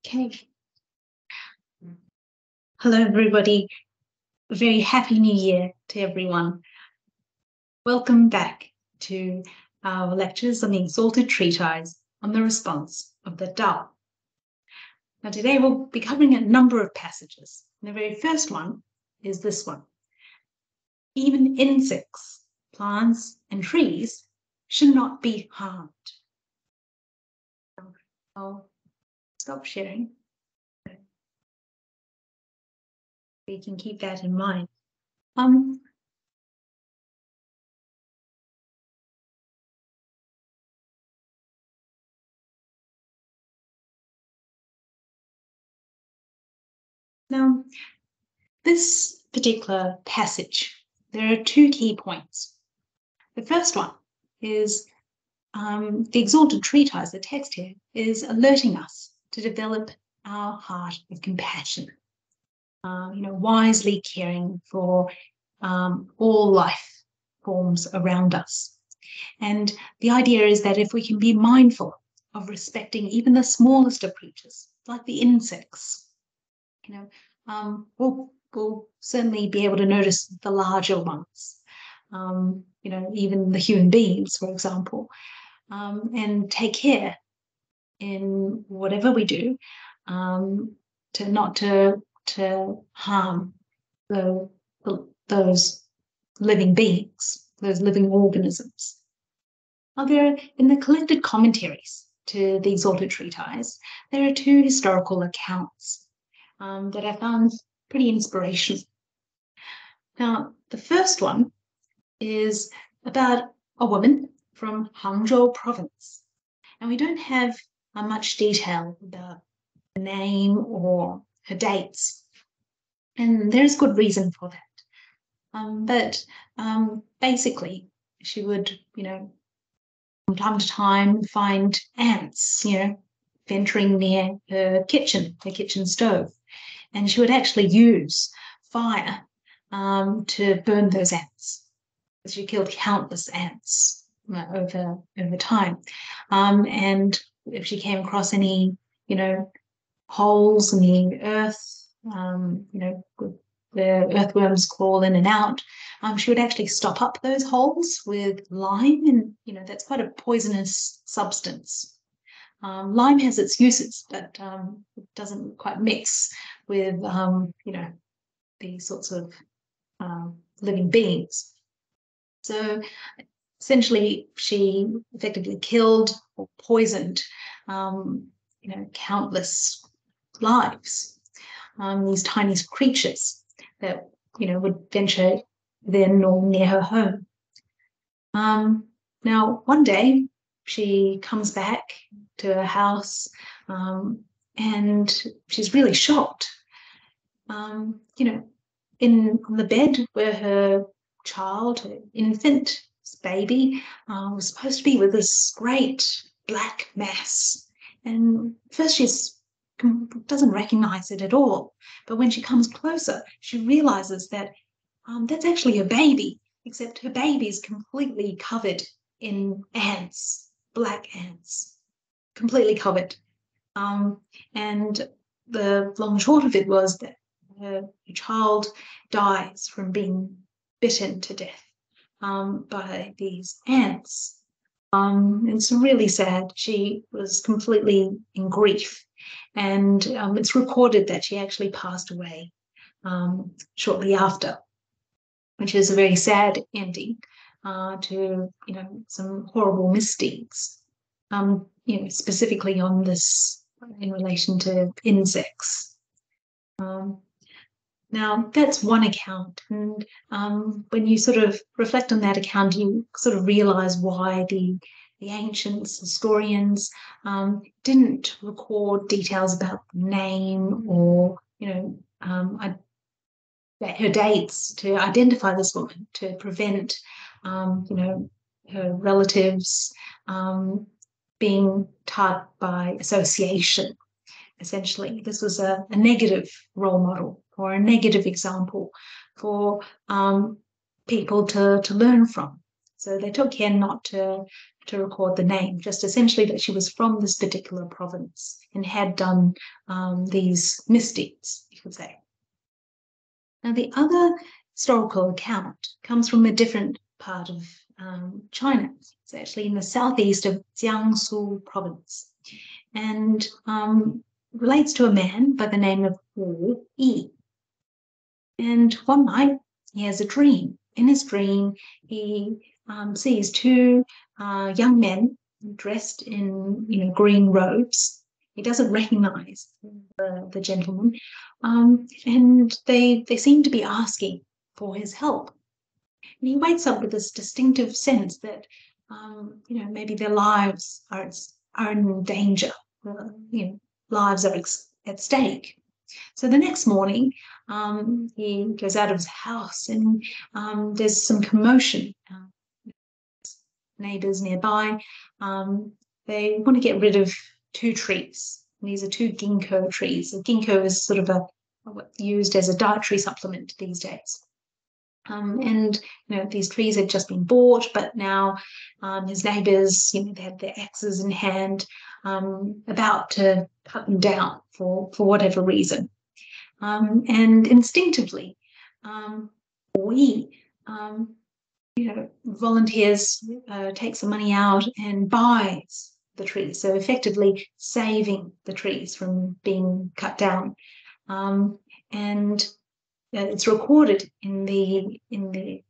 Okay. Hello, everybody. A very happy new year to everyone. Welcome back to our lectures on the Exalted Treatise on the response of the Tao. Now, today we'll be covering a number of passages. And the very first one is this one. Even insects, plants, and trees should not be harmed. I'll stop sharing. We can keep that in mind. Now, this particular passage, there are two key points. The first one is the Exalted Treatise, the text here, is alerting us to develop our heart of compassion, wisely caring for all life forms around us. And the idea is that if we can be mindful of respecting even the smallest of creatures, like the insects, we'll certainly be able to notice the larger ones, even the human beings, for example, and take care in whatever we do to not to harm those living beings, those living organisms. Now, in the collected commentaries to the Exalted Treatise, there are two historical accounts that I found pretty inspirational. Now, the first one is about a woman from Hangzhou province. And we don't have much detail about the name or her dates. And there's good reason for that. Basically, she would, from time to time find ants, venturing near her kitchen stove. And she would actually use fire to burn those ants. She killed countless ants over time. And if she came across any, holes in the earth, the earthworms crawl in and out, she would actually stop up those holes with lime, and that's quite a poisonous substance. Lime has its uses, but it doesn't quite mix with these sorts of living beings. So essentially, she effectively killed or poisoned, countless lives. These tiny creatures that would venture then or near her home. Now, one day she comes back to her house, and she's really shocked. On the bed where her child, her infant, baby, was supposed to be with this great black mass. And first she doesn't recognize it at all. But when she comes closer, she realizes that that's actually her baby, except her baby is completely covered in ants, black ants, completely covered. And the long and short of it was that her child dies from being bitten to death by these ants. It's really sad. She was completely in grief, and it's recorded that she actually passed away shortly after, which is a very sad ending to some horrible misdeeds. Specifically on this in relation to insects. Now, that's one account, and when you sort of reflect on that account, you sort of realize why the ancients, historians, didn't record details about the name or, her dates to identify this woman, to prevent, her relatives being tarred by association. Essentially, this was a negative role model or a negative example for people to learn from. So they took care not to record the name, just essentially that she was from this particular province and had done these misdeeds, you could say. Now, the other historical account comes from a different part of China. It's actually in the southeast of Jiangsu province, and relates to a man by the name of Wu Yi. And one night he has a dream. In his dream, he sees two young men dressed in green robes. He doesn't recognize the gentleman, and they seem to be asking for his help. And he wakes up with this distinctive sense that maybe their lives are in danger. Lives are at stake. So the next morning, he goes out of his house, and there's some commotion. Neighbors nearby, they want to get rid of two trees. And these are two ginkgo trees. A ginkgo is sort of used as a dietary supplement these days. And these trees had just been bought, but now his neighbors, they had their axes in hand, about to cut them down for whatever reason. And instinctively, we volunteers, take some money out and buys the trees, so effectively saving the trees from being cut down. And it's recorded in the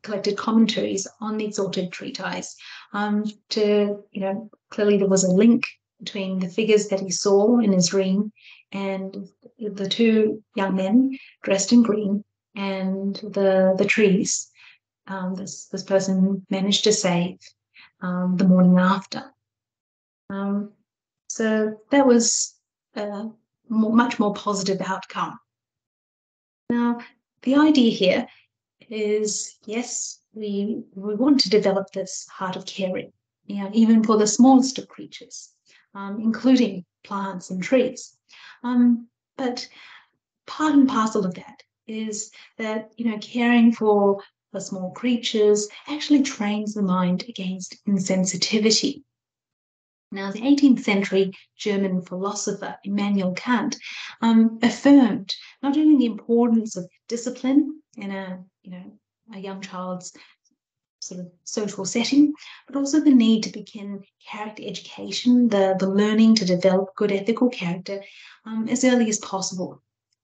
collected commentaries on the Exalted Treatise. Clearly there was a link between the figures that he saw in his dream and the two young men dressed in green and the trees this person managed to save the morning after. So that was a much more positive outcome. Now, the idea here is, yes, we want to develop this heart of caring, even for the smallest of creatures, including plants and trees. But part and parcel of that is that, caring for the small creatures actually trains the mind against insensitivity. Now, the 18th century German philosopher Immanuel Kant affirmed not only the importance of discipline in a young child's sort of social setting, but also the need to begin character education, the learning to develop good ethical character as early as possible.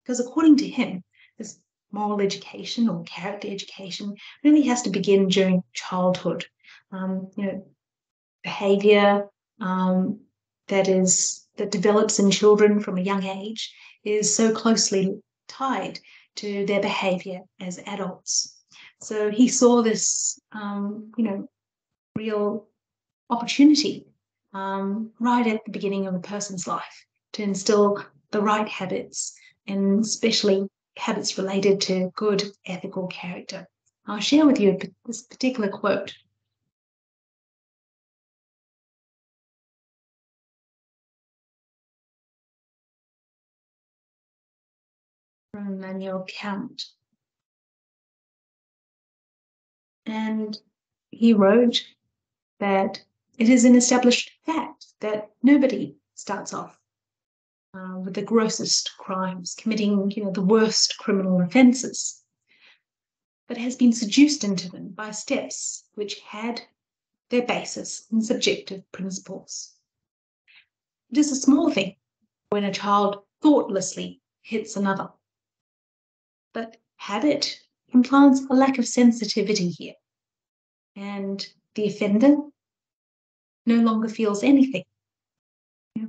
Because according to him, this moral education or character education really has to begin during childhood. Behavior that develops in children from a young age is so closely tied to their behavior as adults. So he saw this, real opportunity right at the beginning of a person's life to instill the right habits, and especially habits related to good ethical character. I'll share with you this particular quote. From Immanuel Kant. And he wrote that it is an established fact that nobody starts off with the grossest crimes, committing the worst criminal offences, but has been seduced into them by steps which had their basis in subjective principles. It is a small thing when a child thoughtlessly hits another, but habit implants a lack of sensitivity here, and the offender no longer feels anything.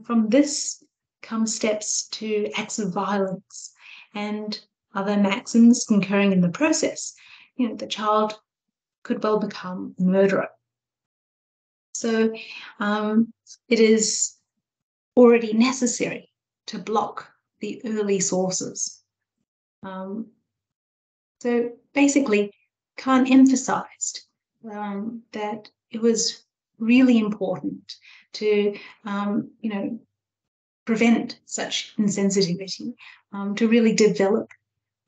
From this come steps to acts of violence and other maxims concurring in the process. The child could well become a murderer. So it is already necessary to block the early sources. So basically, Kant emphasized that it was really important to, prevent such insensitivity, to really develop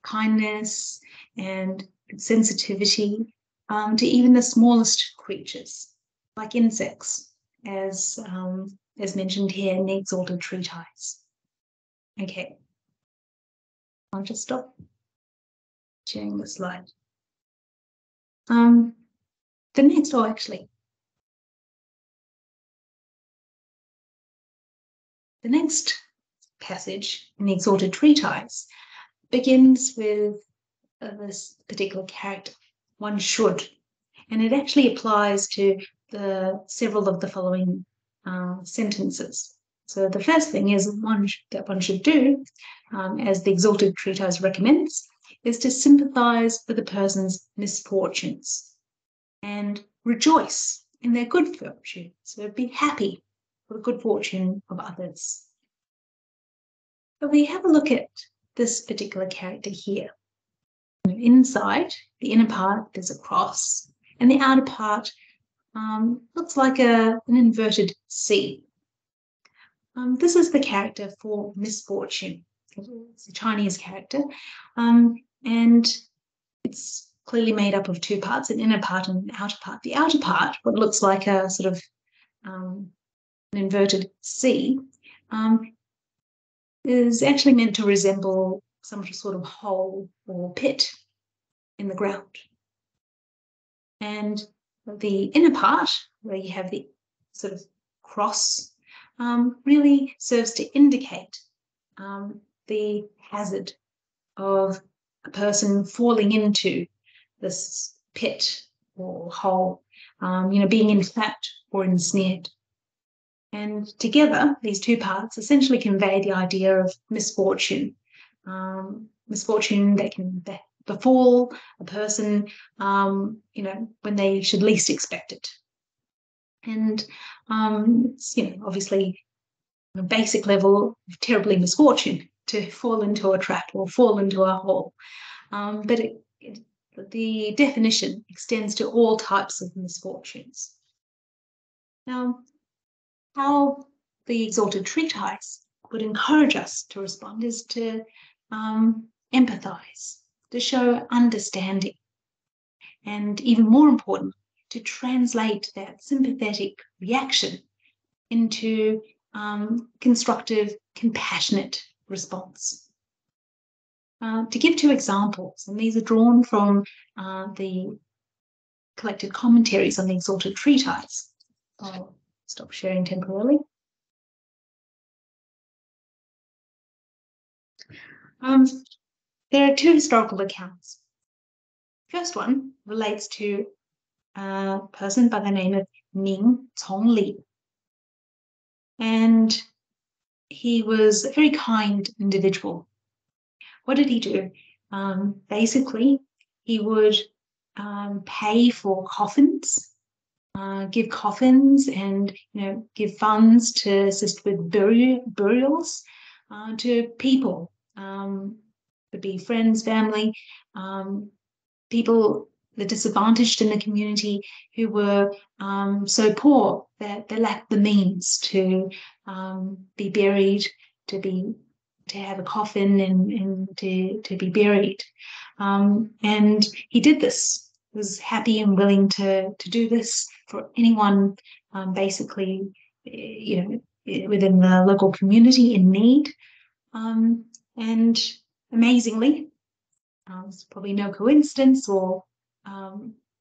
kindness and sensitivity to even the smallest creatures, like insects, as mentioned here in the Exalted Treatise. Okay, I'll just stop sharing the slide. The next passage in the Exalted Treatise begins with this particular character, one should, and it actually applies to several of the following sentences. So the first thing is that one should do, as the Exalted Treatise recommends, is to sympathize with a person's misfortunes and rejoice in their good fortune. So be happy for the good fortune of others. But we have a look at this particular character here. Inside the inner part, there's a cross, and the outer part looks like an inverted C. This is the character for misfortune. It's a Chinese character, and it's clearly made up of two parts, an inner part and an outer part. The outer part, what looks like a sort of an inverted C, is actually meant to resemble some sort of hole or pit in the ground. And the inner part, where you have the sort of cross, really serves to indicate the hazard of a person falling into this pit or hole, being entrapped or ensnared. And together, these two parts essentially convey the idea of misfortune, misfortune that can befall a person, when they should least expect it. And it's, obviously, on a basic level, terribly misfortune to fall into a trap or fall into a hole. But the definition extends to all types of misfortunes. Now, how the Exalted Treatise would encourage us to respond is to empathize, to show understanding, and even more important, to translate that sympathetic reaction into constructive, compassionate response. To give two examples, and these are drawn from the collected commentaries on the Exalted Treatise. I'll stop sharing temporarily. There are two historical accounts. First one relates to a person by the name of Ning Congli. And he was a very kind individual. What did he do? Basically, he would pay for coffins, give coffins, and give funds to assist with burials to people. Could be friends, family, people, the disadvantaged in the community who were so poor that they lacked the means to be buried, to have a coffin and to be buried. And he did this, was happy and willing to do this for anyone, basically, within the local community in need. And amazingly, it's probably no coincidence or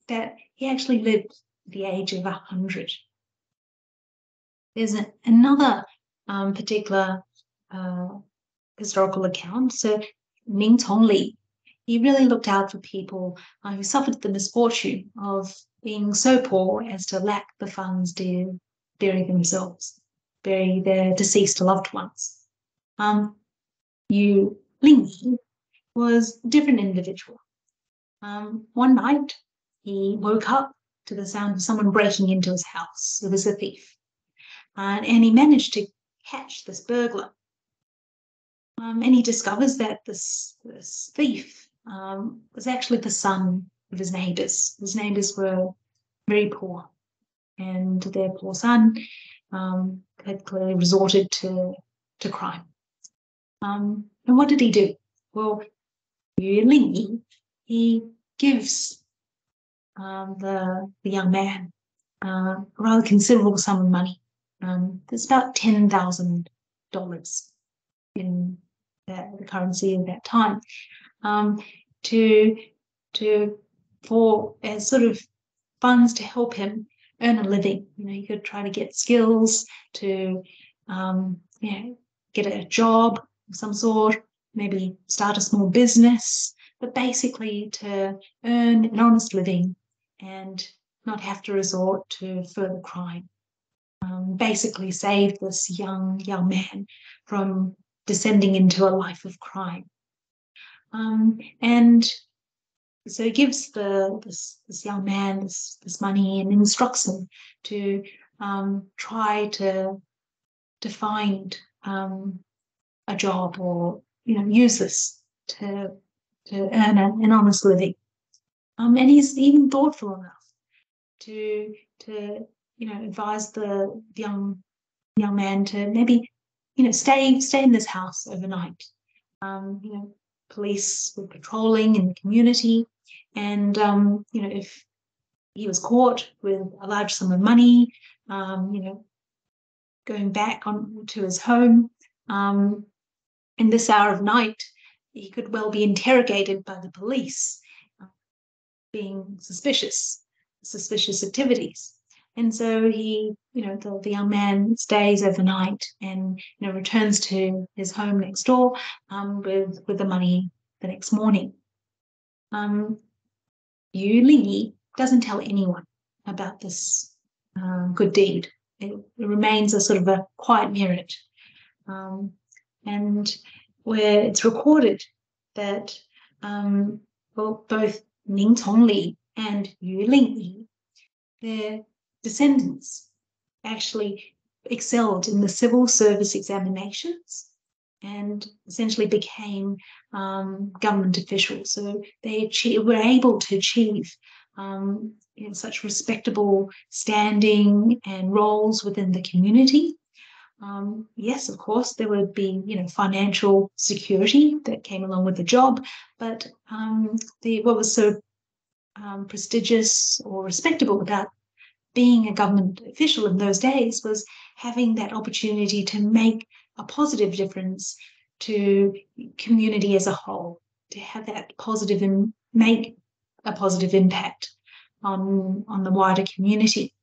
that he actually lived at the age of 100. There's another particular historical account. So Ning Tongli, he really looked out for people who suffered the misfortune of being so poor as to lack the funds to bury themselves, bury their deceased loved ones. Yu Lingyi was a different individual. One night, he woke up to the sound of someone breaking into his house. It was a thief. And he managed to catch this burglar. And he discovers that this thief was actually the son of his neighbors. His neighbors were very poor, and their poor son had clearly resorted to crime. And what did he do? Well, Yu Lingyi, he gives the young man a rather considerable sum of money. It's about $10,000 in the currency of that time, for as sort of funds to help him earn a living. He could try to get skills to get a job of some sort, maybe start a small business, but basically to earn an honest living and not have to resort to further crime. Basically save this young man from descending into a life of crime. And so he gives this young man this money and instructs him to try to find a job, or use this to earn an honest living. And he's even thoughtful enough to advise the young man to maybe stay in this house overnight. Police were patrolling in the community, and if he was caught with a large sum of money, going back on to his home in this hour of night, he could well be interrogated by the police, being suspicious activities. And so he, the young man stays overnight and returns to his home next door with the money the next morning. Yu Li doesn't tell anyone about this good deed. It remains a sort of a quiet merit, and where it's recorded that both Ning Tongli and Yu Lingyi, their descendants, actually excelled in the civil service examinations and essentially became government officials. So they were able to achieve such respectable standing and roles within the community. Yes, of course, there would be financial security that came along with the job, but what was so prestigious or respectable about being a government official in those days was having that opportunity to make a positive difference to community as a whole, to have that positive and make a positive impact on the wider community.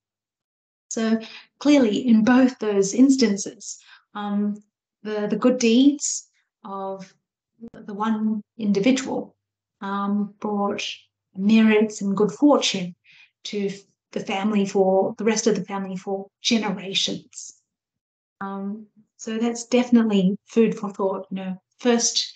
So clearly, in both those instances, the good deeds of the one individual brought merits and good fortune to the family, for the rest of the family, for generations. So that's definitely food for thought. First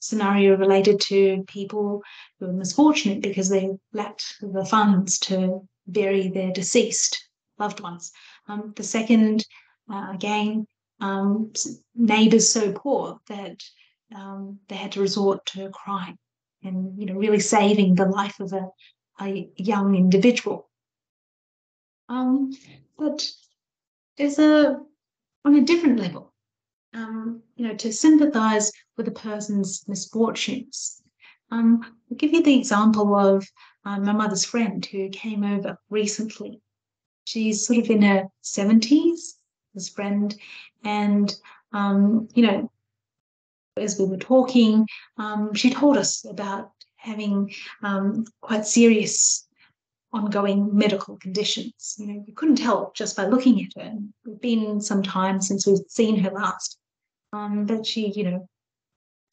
scenario related to people who were misfortunate because they lacked the funds to bury their deceased loved ones. The second, again, neighbours so poor that they had to resort to crime, and really saving the life of a young individual. But there's on a different level, to sympathise with a person's misfortunes. I'll give you the example of my mother's friend who came over recently. She's sort of in her 70s, this friend, and as we were talking, she told us about having quite serious ongoing medical conditions. You couldn't tell just by looking at her. It's been some time since we've seen her last, but she,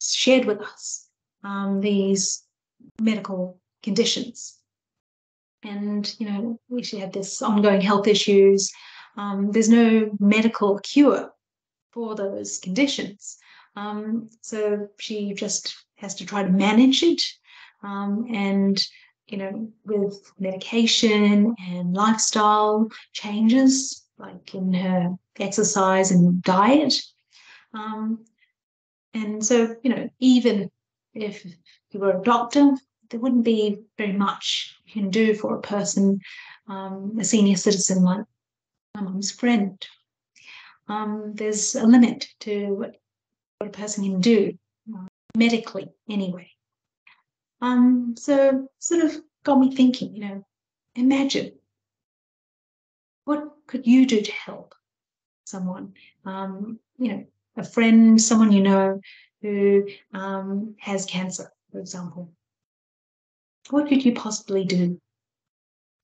shared with us these medical conditions. And, she had this ongoing health issues. There's no medical cure for those conditions. So she just has to try to manage it, and with medication and lifestyle changes, like in her exercise and diet. And so, even if you were a doctor, there wouldn't be very much you can do for a person, a senior citizen like my mum's friend. There's a limit to what a person can do, medically anyway. So sort of got me thinking, imagine, what could you do to help someone? A friend, someone you know who has cancer, for example. What could you possibly do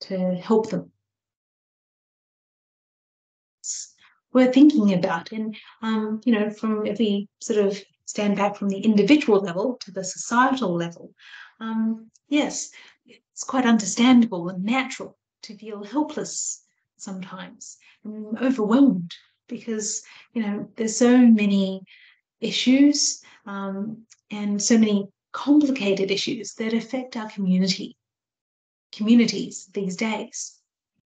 to help them? It's worth thinking about. And, if we sort of stand back from the individual level to the societal level, yes, it's quite understandable and natural to feel helpless sometimes and overwhelmed because, there's so many issues and so many complicated issues that affect our communities these days.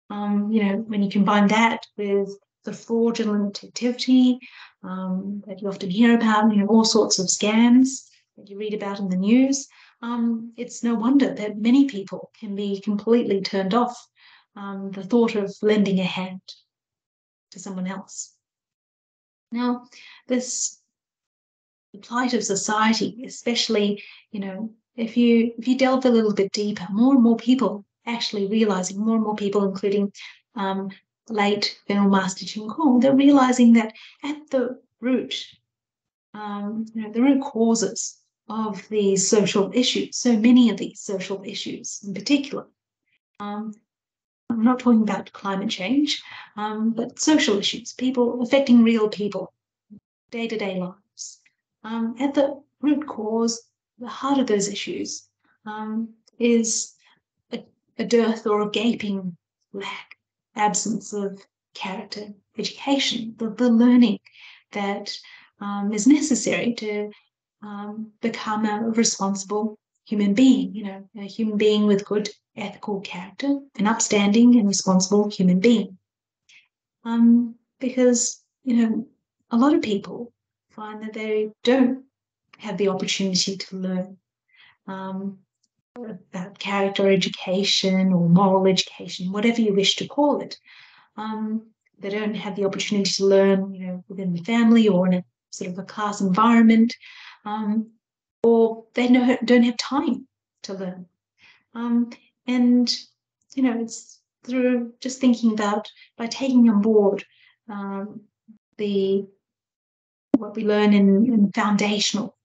When you combine that with the fraudulent activity that you often hear about, all sorts of scams that you read about in the news, it's no wonder that many people can be completely turned off the thought of lending a hand to someone else. Now, the plight of society, especially, if you delve a little bit deeper, more and more people actually realizing, more and more people, including late Venerable Master Chin Kung, they're realizing that at the root, the root causes of these social issues, so many of these social issues in particular, I'm not talking about climate change, but social issues, people affecting real people, day-to-day lives. At the root cause, the heart of those issues is a dearth or a gaping lack, absence of character education, the learning that is necessary to become a responsible human being, a human being with good ethical character, an upstanding and responsible human being. Because, a lot of people find that they don't have the opportunity to learn about character education or moral education, whatever you wish to call it. They don't have the opportunity to learn, within the family or in a sort of a class environment, or they don't have time to learn. And, it's through just thinking about, by taking on board what we learn in foundational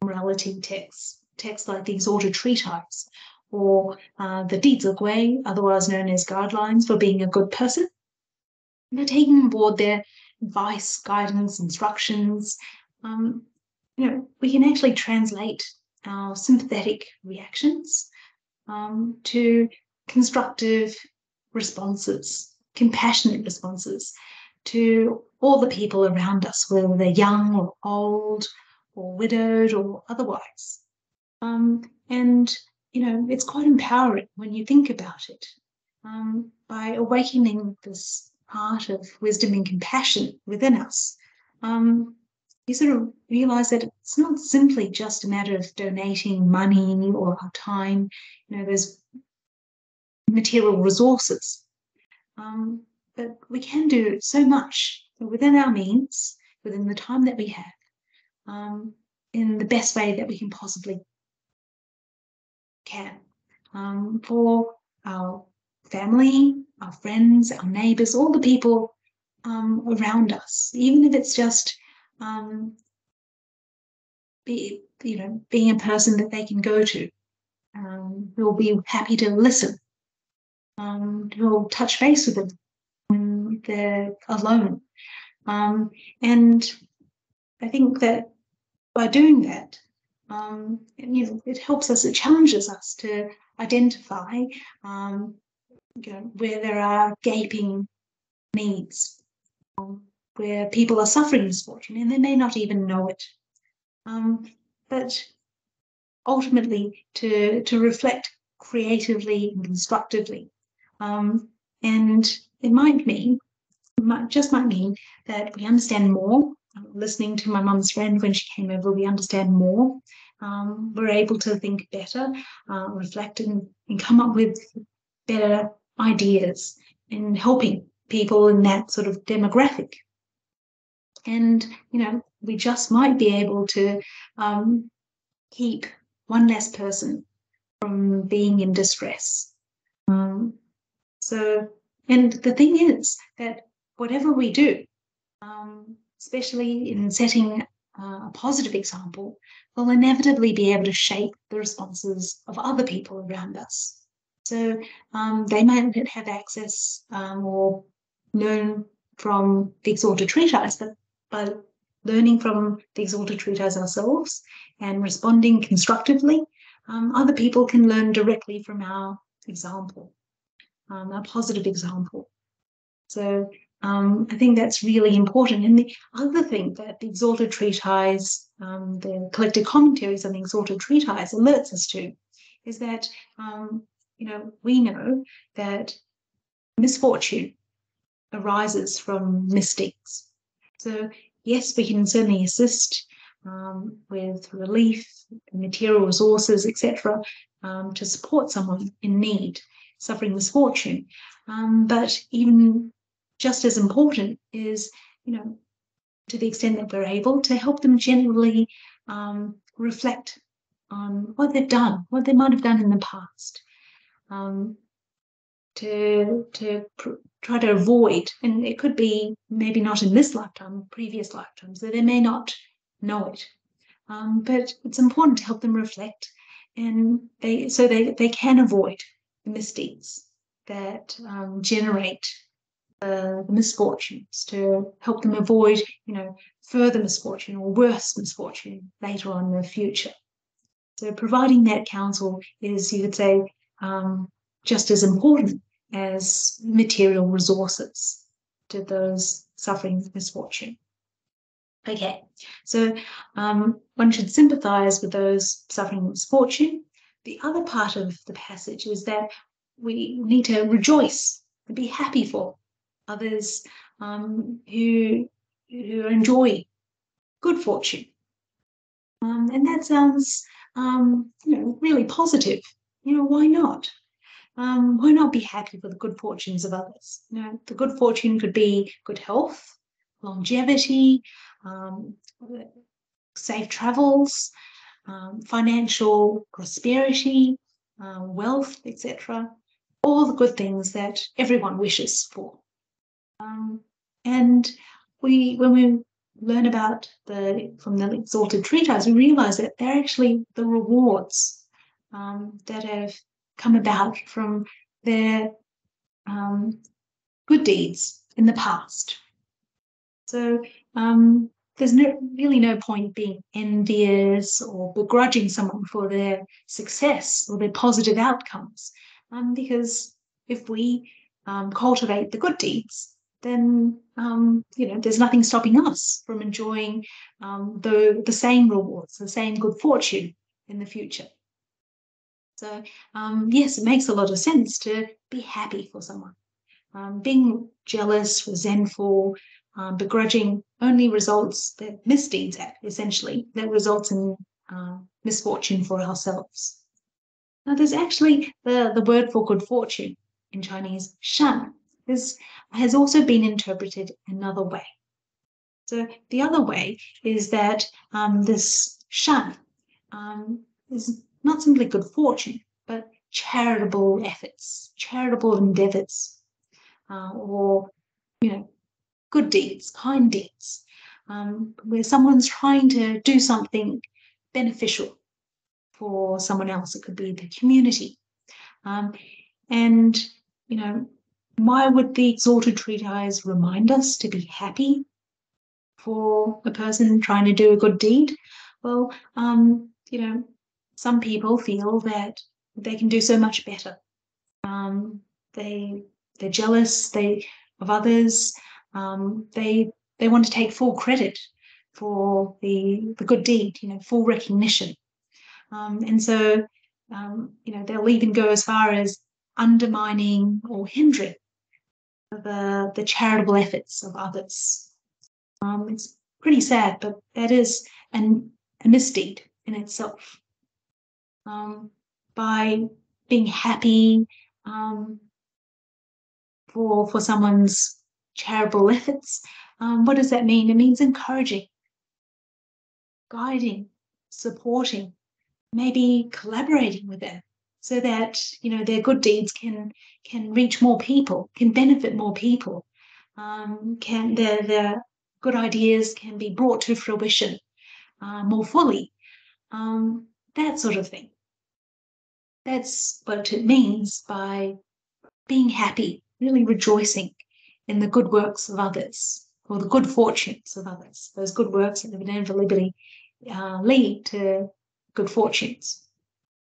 morality texts like the Exalted Treatise or the Dizhigui, otherwise known as guidelines for being a good person. They're taking on board their advice, guidance, instructions. We can actually translate our sympathetic reactions to constructive responses, compassionate responses to all the people around us, whether they're young or old or widowed or otherwise. And, it's quite empowering when you think about it. By awakening this heart of wisdom and compassion within us, you sort of realize that it's not simply just a matter of donating money or our time, those material resources. But we can do so much within our means, within the time that we have, in the best way that we can possibly can, for our family, our friends, our neighbours, all the people around us, even if it's just being a person that they can go to, who will be happy to listen, who will touch base with them when they're alone. And I think that by doing that, it helps us, it challenges us to identify where there are gaping needs, where people are suffering misfortune and they may not even know it. But ultimately to reflect creatively and constructively. And it might mean that we understand more. Listening to my mum's friend when she came over, we understand more. We're able to think better, reflect and come up with better ideas in helping people in that sort of demographic. And, we just might be able to keep one less person from being in distress. And the thing is that whatever we do, especially in setting a positive example, will inevitably be able to shape the responses of other people around us. So they might have access or learn from the Exalted Treatise, but by learning from the Exalted Treatise ourselves and responding constructively, other people can learn directly from our example, a positive example. So I think that's really important. And the other thing that the Exalted Treatise, the collected commentaries on the Exalted Treatise alerts us to is that, we know that misfortune arises from misdeeds. So yes, we can certainly assist with relief, material resources, etc., to support someone in need, suffering misfortune. But even just as important is, to the extent that we're able, to help them generally reflect on what they've done, what they might have done in the past, to try to avoid, and it could be maybe not in this lifetime, previous lifetimes, so they may not know it. But it's important to help them reflect, and they can avoid the misdeeds that generate the misfortunes, to help them avoid, further misfortune or worse misfortune later on in the future. So providing that counsel is, you could say, just as important as material resources to those suffering misfortune. Okay, so one should sympathize with those suffering misfortune. The other part of the passage is that we need to rejoice and be happy for others who enjoy good fortune. And that sounds, really positive. Why not? Why not be happy for the good fortunes of others? The good fortune could be good health, longevity, safe travels, financial prosperity, wealth, etc. All the good things that everyone wishes for. And when we learn about from the Exalted Treatise, we realize that they're actually the rewards that have come about from their good deeds in the past. So there's really no point being envious or begrudging someone for their success or their positive outcomes, because if we cultivate the good deeds, then there's nothing stopping us from enjoying the same rewards, the same good fortune in the future. So yes, it makes a lot of sense to be happy for someone. Being jealous, resentful, begrudging only results that misdeeds have, essentially, that results in misfortune for ourselves. Now, there's actually the word for good fortune in Chinese, shan. This has also been interpreted another way. So the other way is that this shan is not simply good fortune, but charitable efforts, charitable endeavors, or, good deeds, kind deeds, where someone's trying to do something beneficial for someone else. It could be the community. And, why would the Exalted Treatise remind us to be happy for a person trying to do a good deed? Well, some people feel that they can do so much better. They're jealous of others. They want to take full credit for the good deed, full recognition. And so, they'll even go as far as undermining or hindering the charitable efforts of others. It's pretty sad, but that is a misdeed in itself. By being happy for someone's charitable efforts, what does that mean? It means encouraging, guiding, supporting, maybe collaborating with them so that their good deeds can reach more people, can benefit more people, can their good ideas can be brought to fruition more fully, that sort of thing. That's what it means by being happy, really rejoicing in the good works of others, or the good fortunes of others. Those good works that inevitably lead to good fortunes.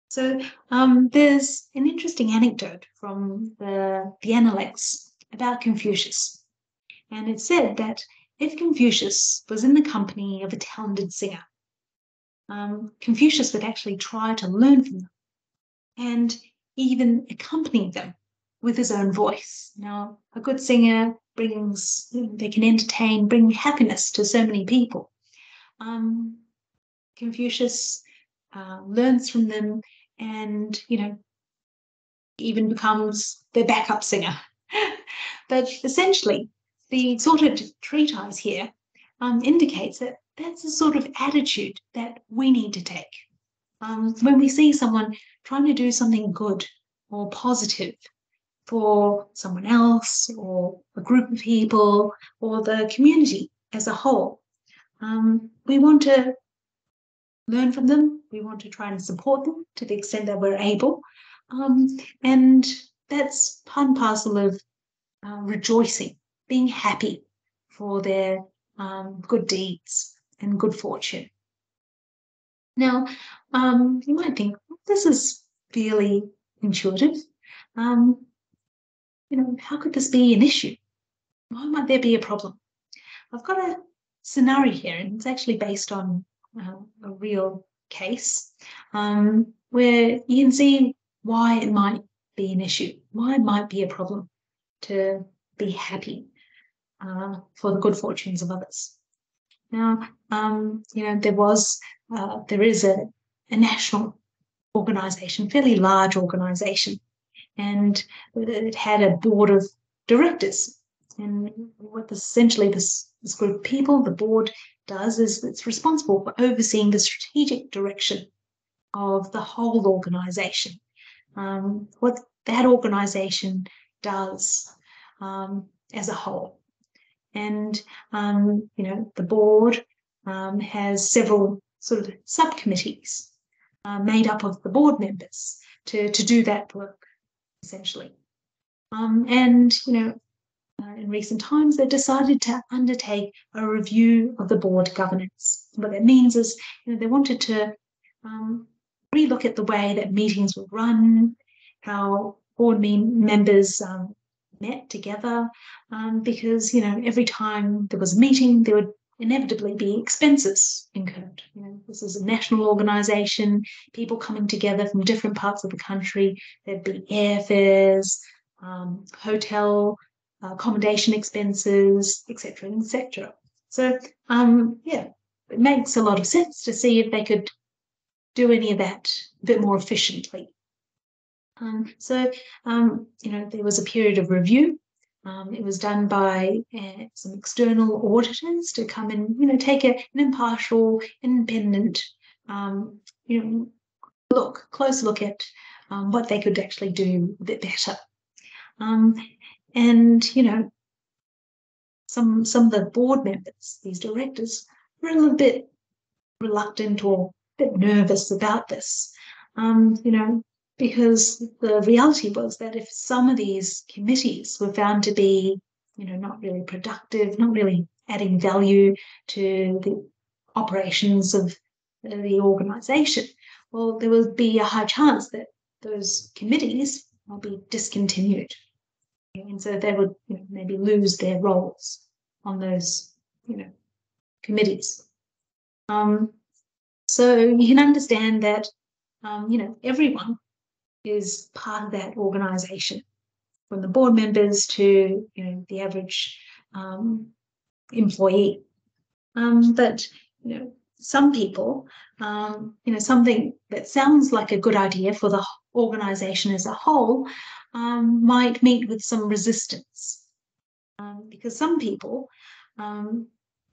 So there's an interesting anecdote from the Analects about Confucius. And it said that if Confucius was in the company of a talented singer, Confucius would actually try to learn from them and even accompany them with his own voice. Now, a good singer they can entertain, bring happiness to so many people. Confucius learns from them and, even becomes their backup singer. But essentially, the Exalted Treatise here indicates that that's the sort of attitude that we need to take. When we see someone trying to do something good or positive for someone else or a group of people or the community as a whole, we want to learn from them. We want to try and support them to the extent that we're able. And that's part and parcel of rejoicing, being happy for their good deeds and good fortune. Now, you might think, this is fairly intuitive. How could this be an issue? Why might there be a problem? I've got a scenario here, and it's actually based on a real case where you can see why it might be an issue, why it might be a problem to be happy for the good fortunes of others. Now, there is a national organisation, fairly large organisation, and it had a board of directors. And what essentially this group of people, the board, does is it's responsible for overseeing the strategic direction of the whole organisation. What that organisation does as a whole. And, the board has several sort of subcommittees made up of the board members to do that work, essentially. In recent times, they've decided to undertake a review of the board governance. What that means is, they wanted to relook at the way that meetings were run, how board members met together, because, every time there was a meeting, there would inevitably be expenses incurred. This is a national organisation, people coming together from different parts of the country. There'd be airfares, hotel, accommodation expenses, etc., etc. So, it makes a lot of sense to see if they could do any of that a bit more efficiently. There was a period of review. It was done by some external auditors to come and, take an impartial, independent, close look at what they could actually do a bit better. Some of the board members, these directors, were a little bit reluctant or a bit nervous about this, because the reality was that if some of these committees were found to be, not really productive, not really adding value to the operations of the organisation, well, there would be a high chance that those committees will be discontinued. And so they would maybe lose their roles on those, committees. So you can understand that, everyone is part of that organisation, from the board members to, the average employee. But, some people, something that sounds like a good idea for the organisation as a whole might meet with some resistance, because some people,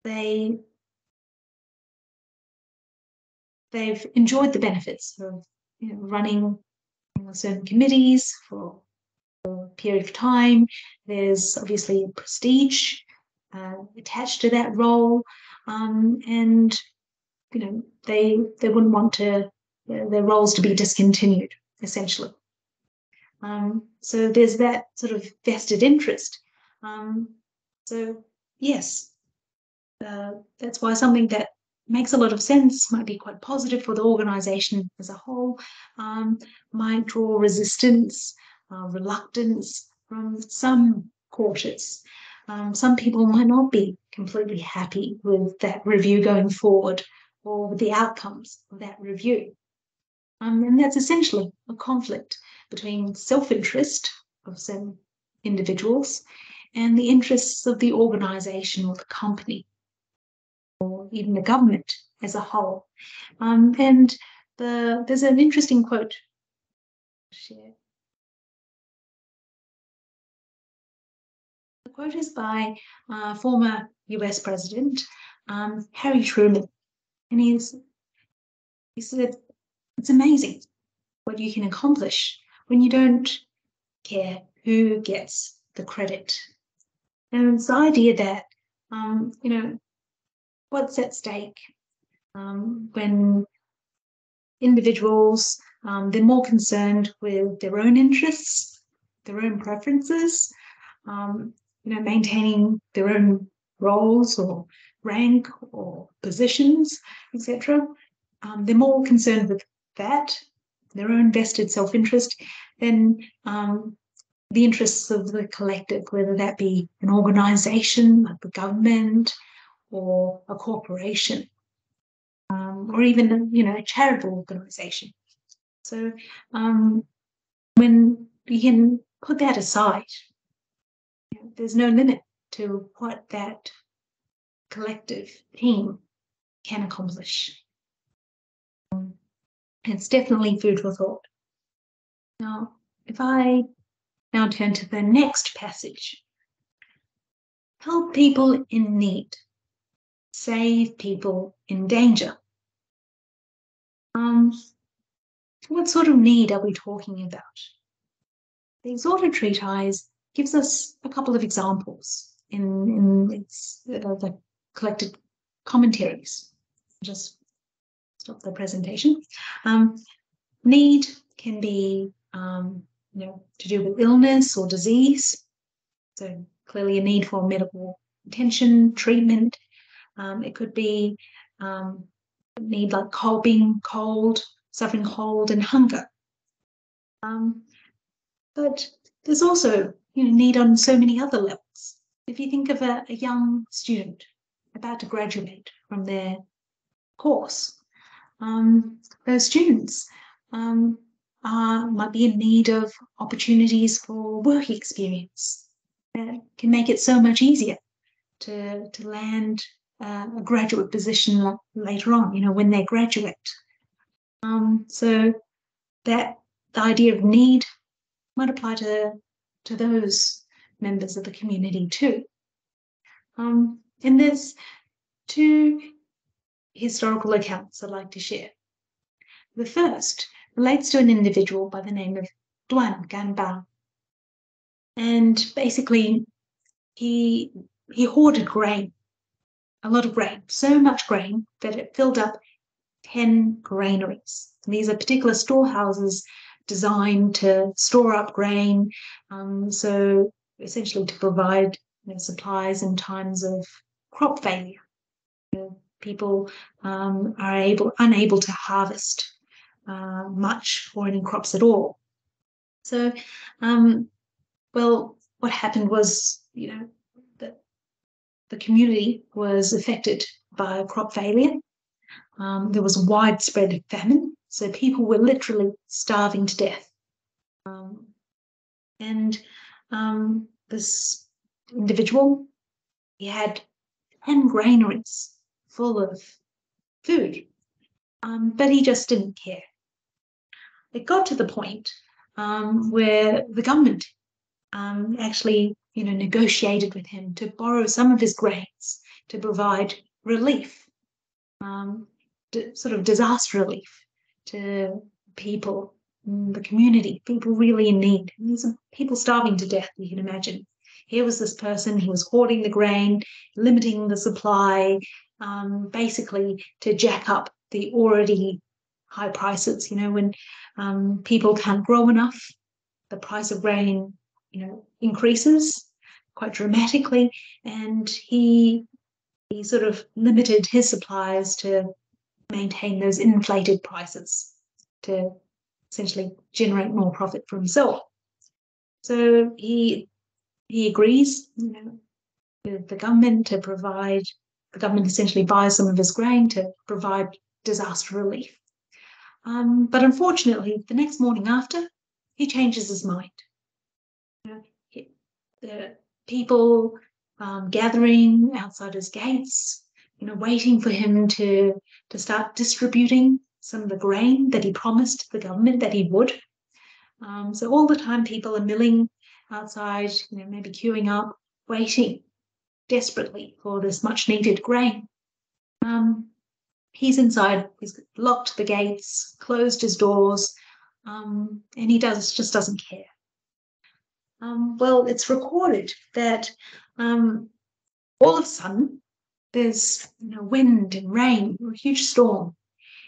they've enjoyed the benefits of running certain committees for a period of time. There's obviously prestige attached to that role, and they wouldn't want their roles to be discontinued, essentially. So there's that sort of vested interest. So yes, that's why something that makes a lot of sense, might be quite positive for the organization as a whole, might draw resistance, reluctance from some quarters. Some people might not be completely happy with that review going forward or with the outcomes of that review. And that's essentially a conflict between self-interest of some individuals and the interests of the organization or the company, or even the government as a whole. And there's an interesting quote. The quote is by former US President Harry Truman. And he said, "It's amazing what you can accomplish when you don't care who gets the credit." And it's the idea that, what's at stake when individuals, they're more concerned with their own interests, their own preferences, maintaining their own roles or rank or positions, etc. They're more concerned with that, their own vested self-interest, than the interests of the collective, whether that be an organisation like the government or a corporation, or even a charitable organisation. So when you can put that aside, there's no limit to what that collective team can accomplish. It's definitely food for thought. Now, if I now turn to the next passage. Help people in need. Save people in danger. What sort of need are we talking about? The Exalted Treatise gives us a couple of examples in its the collected commentaries. Just stop the presentation. Need can be to do with illness or disease. So clearly a need for medical attention, treatment. It could be need like being cold, suffering cold and hunger. But there's also need on so many other levels. If you think of a young student about to graduate from their course, those students might be in need of opportunities for work experience that can make it so much easier to land a graduate position later on, when they graduate. So that the idea of need might apply to those members of the community too. And there's two historical accounts I'd like to share. The first relates to an individual by the name of Tuan Ganbang. And basically, he hoarded grain, a lot of grain, so much grain that it filled up 10 granaries. And these are particular storehouses designed to store up grain, so essentially to provide supplies in times of crop failure. People are unable to harvest much or any crops at all. So, what happened was, that the community was affected by crop failure. There was widespread famine, so people were literally starving to death. And this individual, he had 10 granaries full of food, but he just didn't care. It got to the point where the government actually, negotiated with him to borrow some of his grains to provide relief, sort of disaster relief to people the community, people really in need. And these are people starving to death, you can imagine. Here was this person, he was hoarding the grain, limiting the supply, basically to jack up the already high prices. When people can't grow enough, the price of grain, increases quite dramatically, and he sort of limited his supplies to maintain those inflated prices to essentially generate more profit for himself. So he agrees, with the government to provide. The government essentially buys some of his grain to provide disaster relief. But unfortunately, the next morning after, he changes his mind. The people gathering outside his gates, waiting for him to start distributing some of the grain that he promised the government that he would. So all the time people are milling outside, maybe queuing up, waiting desperately for this much needed grain. He's inside, he's locked the gates, closed his doors, and he just doesn't care. Well, it's recorded that all of a sudden there's wind and rain, a huge storm,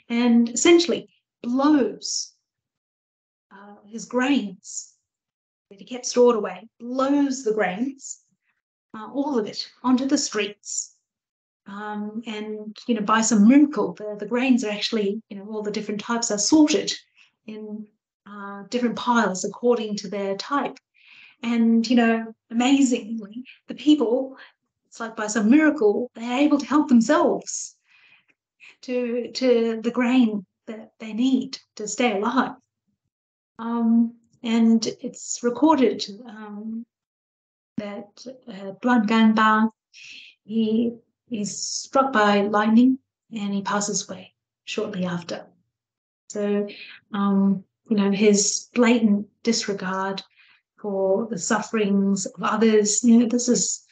and essentially blows his grains that he kept stored away, blows the grains, all of it, onto the streets. And by some miracle, the grains are actually, all the different types are sorted in different piles according to their type. And amazingly, the people, it's like by some miracle, they're able to help themselves to the grain that they need to stay alive. And it's recorded that Tuan Ganba, he's struck by lightning and he passes away shortly after. So, his blatant disregard for the sufferings of others, this is,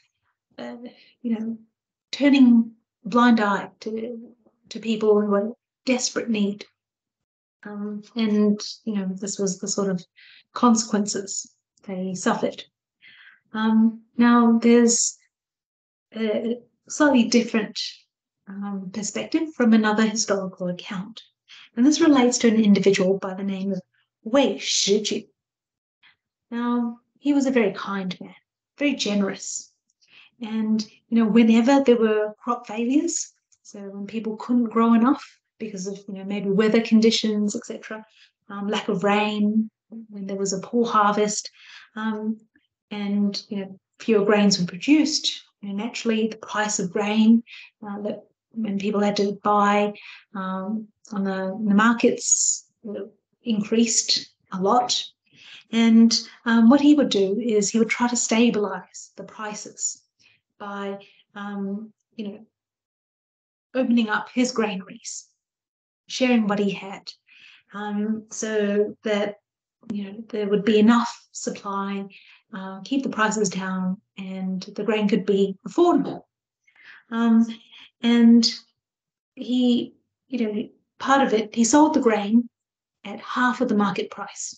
turning a blind eye to people who are in desperate need. And, this was the sort of consequences they suffered. Now, there's a slightly different perspective from another historical account. And this relates to an individual by the name of Wei Shiju. Now, he was a very kind man, very generous. And, whenever there were crop failures, so when people couldn't grow enough because of, maybe weather conditions, etc., lack of rain, when there was a poor harvest, and, fewer grains were produced, naturally the price of grain that when people had to buy on the markets increased a lot. And what he would do is he would try to stabilize the prices by, opening up his granaries, sharing what he had, so that, there would be enough supply, keep the prices down, and the grain could be affordable. And he, part of it, he sold the grain at half of the market price.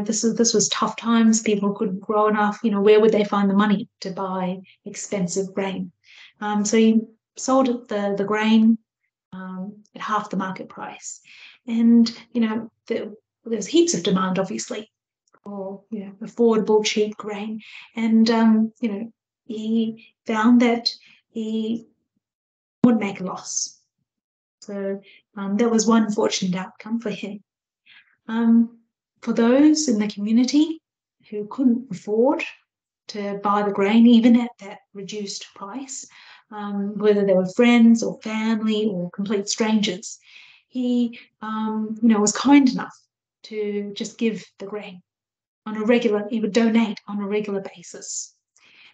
This was tough times. People couldn't grow enough. Where would they find the money to buy expensive grain? So he sold the grain at half the market price, and there was heaps of demand, obviously, for affordable, cheap grain. And he found that he would make a loss. So that was one fortunate outcome for him. For those in the community who couldn't afford to buy the grain, even at that reduced price, whether they were friends or family or complete strangers, he, was kind enough to just give the grain on a regular. He would donate on a regular basis,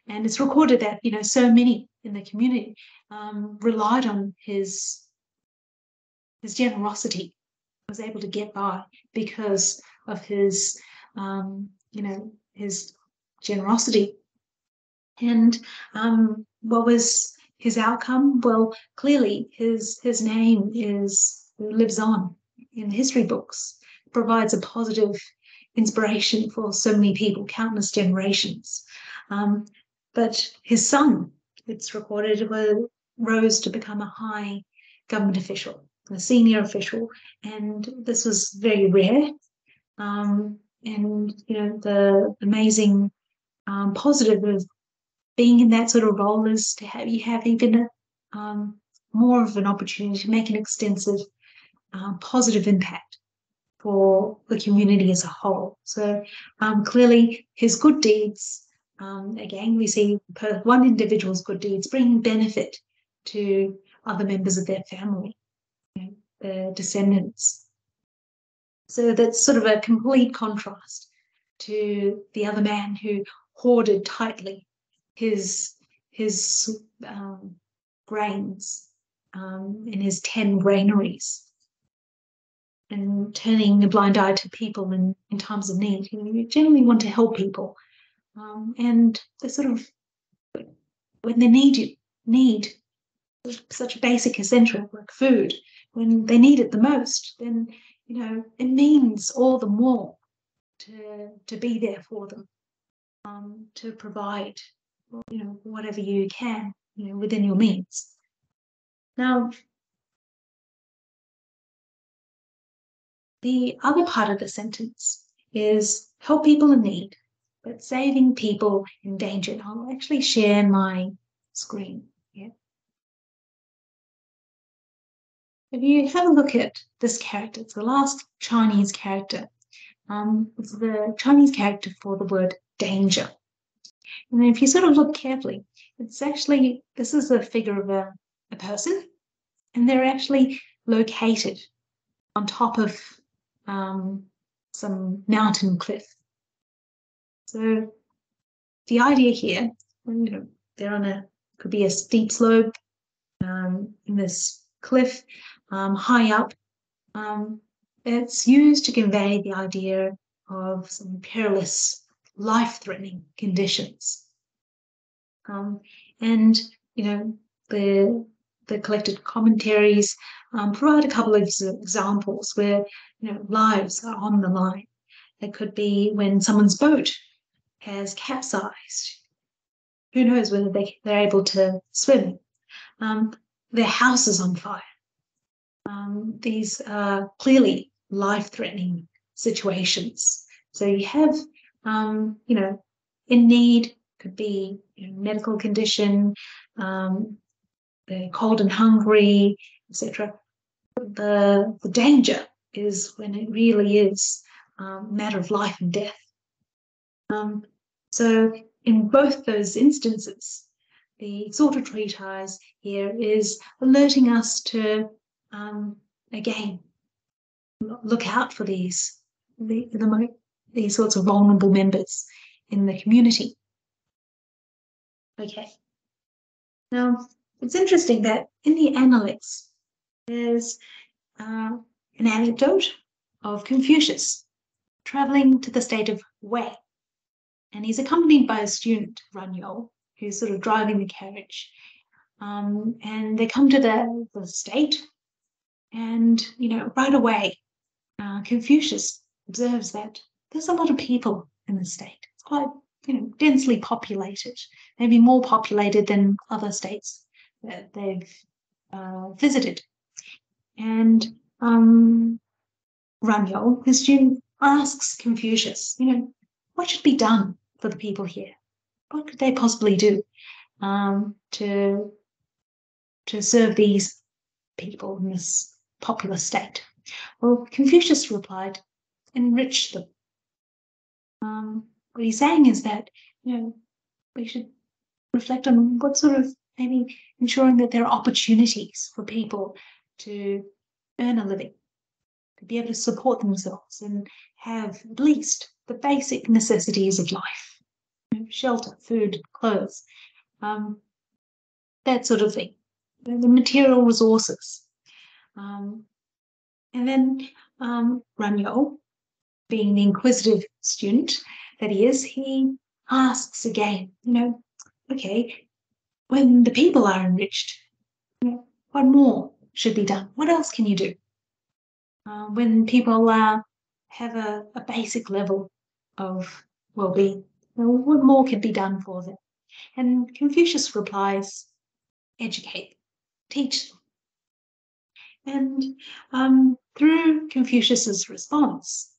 and it's recorded that so many in the community relied on his generosity. Was able to get by because of his, his generosity. And what was his outcome? Well, clearly his name lives on in history books, provides a positive inspiration for so many people, countless generations. But his son, it's recorded, rose to become a high government official, a senior official, and this was very rare. And the amazing positive of being in that sort of role is to have even more of an opportunity to make an extensive positive impact for the community as a whole. So clearly his good deeds, again, we see one individual's good deeds bringing benefit to other members of their family, their descendants. So that's sort of a complete contrast to the other man who hoarded tightly his grains in his 10 granaries and turning a blind eye to people in times of need. You generally want to help people, and they sort of, when they need such a basic essential like food, when they need it the most, then it means all the more to be there for them, to provide whatever you can within your means. Now, the other part of the sentence is help people in need, but saving people in danger. And I'll actually share my screen here. If you have a look at this character, it's the last Chinese character. It's the Chinese character for the word danger. And if you sort of look carefully, it's actually, this is a figure of a person, and they're actually located on top of some mountain cliff. So the idea here, they're on could be a steep slope in this cliff, high up. It's used to convey the idea of some perilous, life-threatening conditions. And the collected commentaries provide a couple of examples where lives are on the line. It could be when someone's boat has capsized. Who knows whether they're able to swim? Their house is on fire. These are clearly life-threatening situations. So you have, in need, could be medical condition, they're cold and hungry, etc. The danger is when it really is a matter of life and death. So in both those instances, the Exalted Treatise here is alerting us to, again, look out for these sorts of vulnerable members in the community. Okay. Now, it's interesting that in the Analects, there's an anecdote of Confucius traveling to the state of Wei. And he's accompanied by a student, Ranyou, who's sort of driving the carriage. And they come to the state, and, right away, Confucius observes that there's a lot of people in the state. It's quite, densely populated, maybe more populated than other states that they've visited. And Ranyou, his student, asks Confucius, what should be done for the people here? What could they possibly do to serve these people in this populous state? Well, Confucius replied, enrich them. What he's saying is that, we should reflect on what sort of, maybe ensuring that there are opportunities for people to earn a living, to be able to support themselves and have at least the basic necessities of life, shelter, food, clothes, that sort of thing, the material resources. And then Ranyou, being the inquisitive student that he is, he asks again, okay, when the people are enriched, what more should be done? What else can you do? when people have a basic level of well-being, what more could be done for them? And Confucius replies, educate, teach them. And through Confucius's response,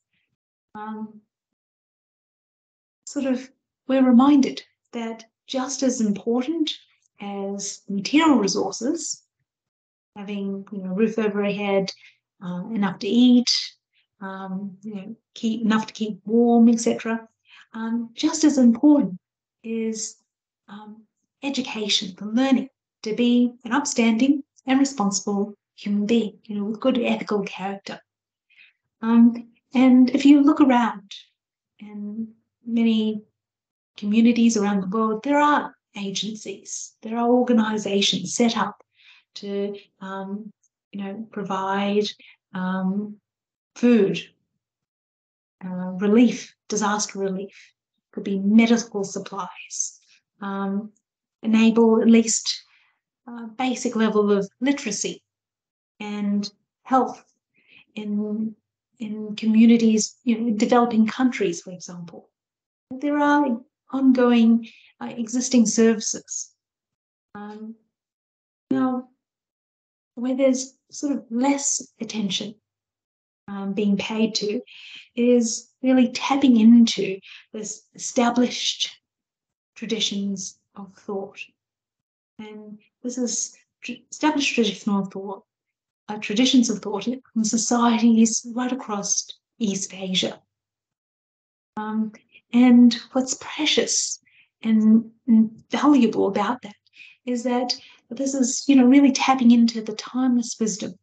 sort of we're reminded that just as important as material resources, having a roof over our head, enough to eat, enough to keep warm, etc. Just as important is education, the learning to be an upstanding and responsible human being, with good ethical character. And if you look around in many communities around the world, there are agencies, there are organizations set up to provide food, relief, disaster relief. Could be medical supplies, enable at least a basic level of literacy and health in communities, in developing countries, for example. There are ongoing existing services. Now, where there's sort of less attention being paid to is really tapping into this established traditions of thought. And this is established traditions of thought in societies right across East Asia. And what's precious and valuable about that is that this is, really tapping into the timeless wisdom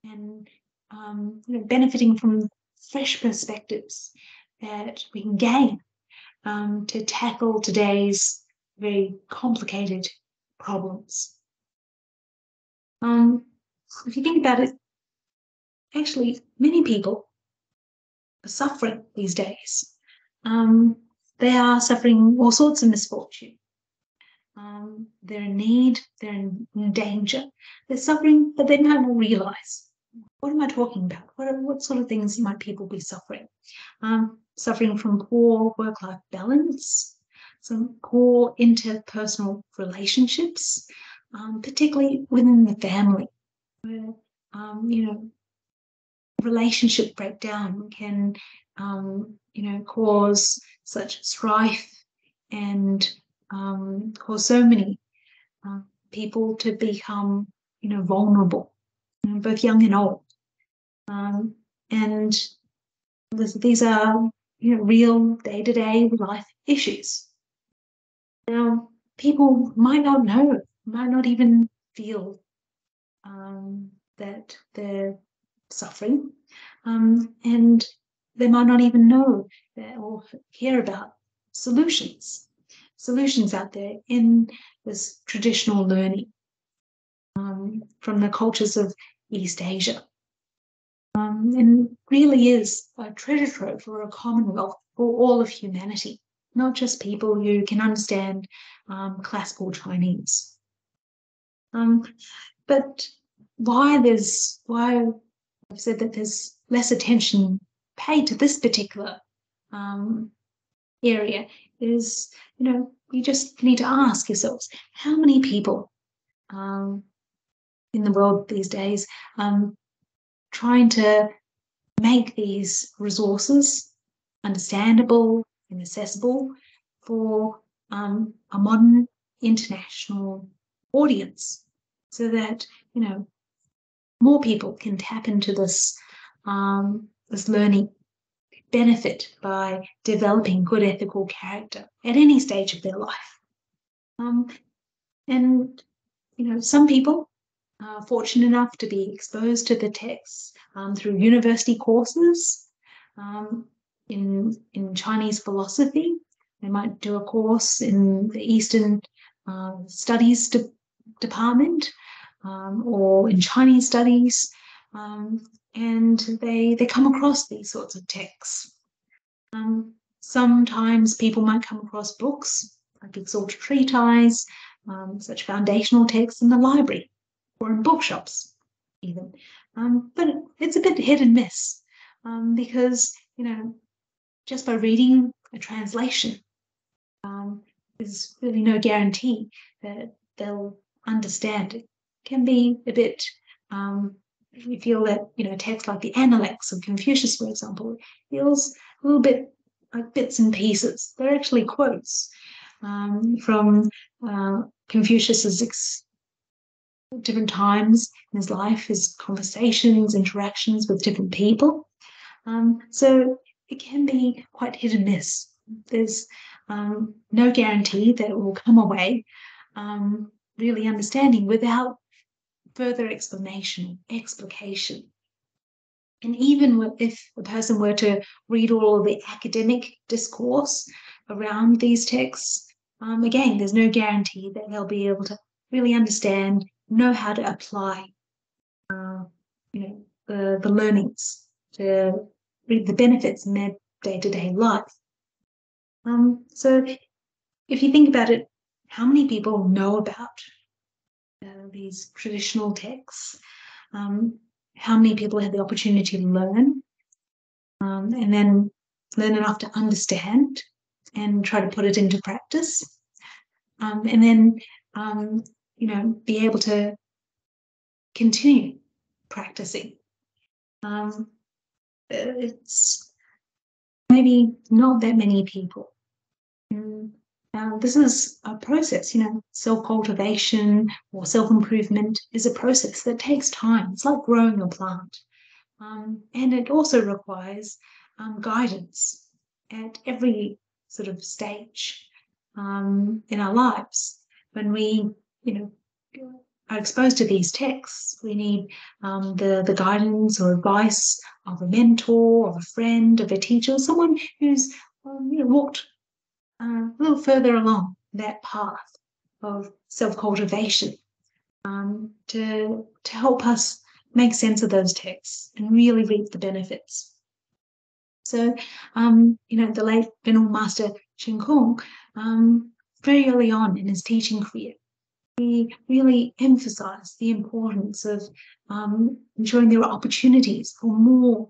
and benefiting from fresh perspectives that we can gain to tackle today's very complicated problems. If you think about it, actually, many people are suffering these days. They are suffering all sorts of misfortune. They're in need, they're in danger, they're suffering, but they might not realize. What am I talking about? What sort of things might people be suffering? Suffering from poor work-life balance, some poor interpersonal relationships, particularly within the family, where relationship breakdown can cause such strife and cause so many people to become vulnerable, both young and old. And these are real day-to-day life issues. Now, people might not know, might not even feel that they're suffering, and they might not even know or hear about solutions out there in this traditional learning from the cultures of East Asia. And really is a treasure trove for a commonwealth for all of humanity, not just people who can understand classical Chinese. But why I've said that there's less attention paid to this particular area is, you just need to ask yourselves, how many people in the world these days trying to make these resources understandable and accessible for a modern international audience, so that more people can tap into this this learning benefit by developing good ethical character at any stage of their life. And some people are fortunate enough to be exposed to the texts through university courses in Chinese philosophy. They might do a course in the Eastern Studies department or in Chinese studies, and they come across these sorts of texts. Sometimes people might come across books like Exalted Treatise, such foundational texts in the library or in bookshops even. But it's a bit hit and miss because, just by reading a translation, there's really no guarantee that they'll understand it. Can be a bit, we feel that, texts like the Analects of Confucius, for example, feels a little bit like bits and pieces. They're actually quotes from Confucius's different times in his life, his conversations, interactions with different people. So it can be quite hit and miss. There's no guarantee that it will come away really understanding without further explanation, explication. And even if a person were to read all of the academic discourse around these texts, again, there's no guarantee that they'll be able to really understand, know how to apply, the learnings, to reap the benefits in their day-to-day life. So if you think about it, how many people know about these traditional texts? How many people have the opportunity to learn and then learn enough to understand and try to put it into practice? And then, be able to continue practicing. It's maybe not that many people. This is a process, self-cultivation or self-improvement is a process that takes time. It's like growing a plant. And it also requires guidance at every sort of stage in our lives. When we, are exposed to these texts, we need the guidance or advice of a mentor, of a friend, of a teacher, someone who's walked a little further along that path of self-cultivation to help us make sense of those texts and really reap the benefits. So, the late Venerable Master Chin Kung, very early on in his teaching career, he really emphasized the importance of ensuring there are opportunities for more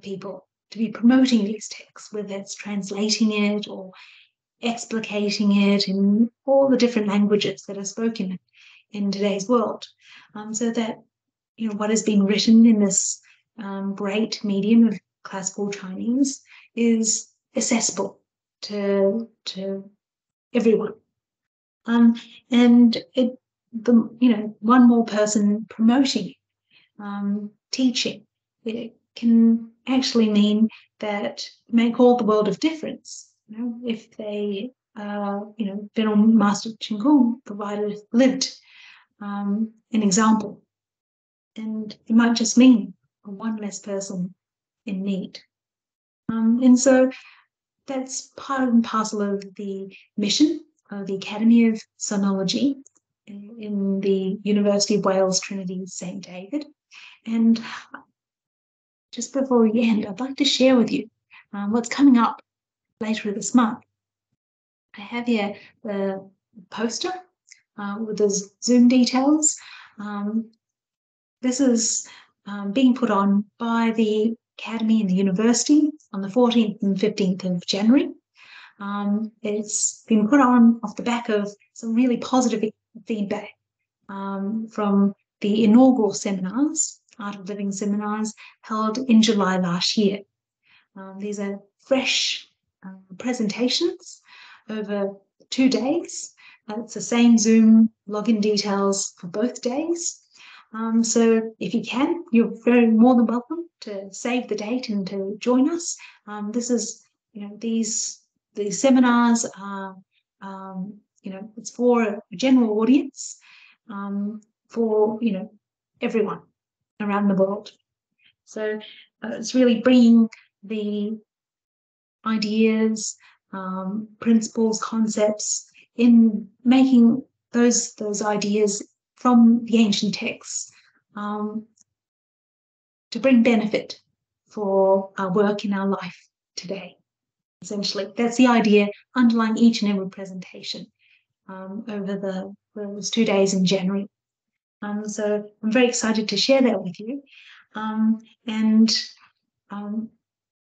people to be promoting these texts, whether it's translating it or explicating it in all the different languages that are spoken in today's world, so that what has been written in this great medium of classical Chinese is accessible to everyone. And one more person promoting, teaching, it can actually mean that make all the world of difference. If they, Venerable Master Chin Kung lived an example, and it might just mean one less person in need. And so that's part and parcel of the mission of the Academy of Sonology in the University of Wales Trinity St. David. And just before we end, I'd like to share with you what's coming up later this month. I have here the poster with the Zoom details. This is being put on by the Academy and the University on the 14th and 15th of January. It's been put on off the back of some really positive feedback from the inaugural seminars, Art of Living seminars, held in July last year. These are fresh presentations over 2 days. It's the same Zoom login details for both days. So if you can, you're very more than welcome to save the date and to join us. This is, these seminars are, it's for a general audience, for, everyone around the world. So it's really bringing the ideas, principles, concepts, in making those ideas from the ancient texts to bring benefit for our work in our life today. Essentially, that's the idea underlying each and every presentation over those 2 days in January. So I'm very excited to share that with you.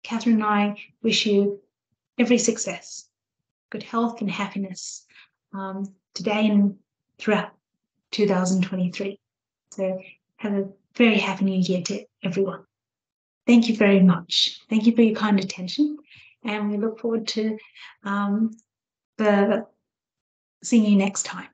Catherine and I wish you every success, good health and happiness today and throughout 2023. So have a very happy new year to everyone. Thank you very much. Thank you for your kind attention. And we look forward to seeing you next time.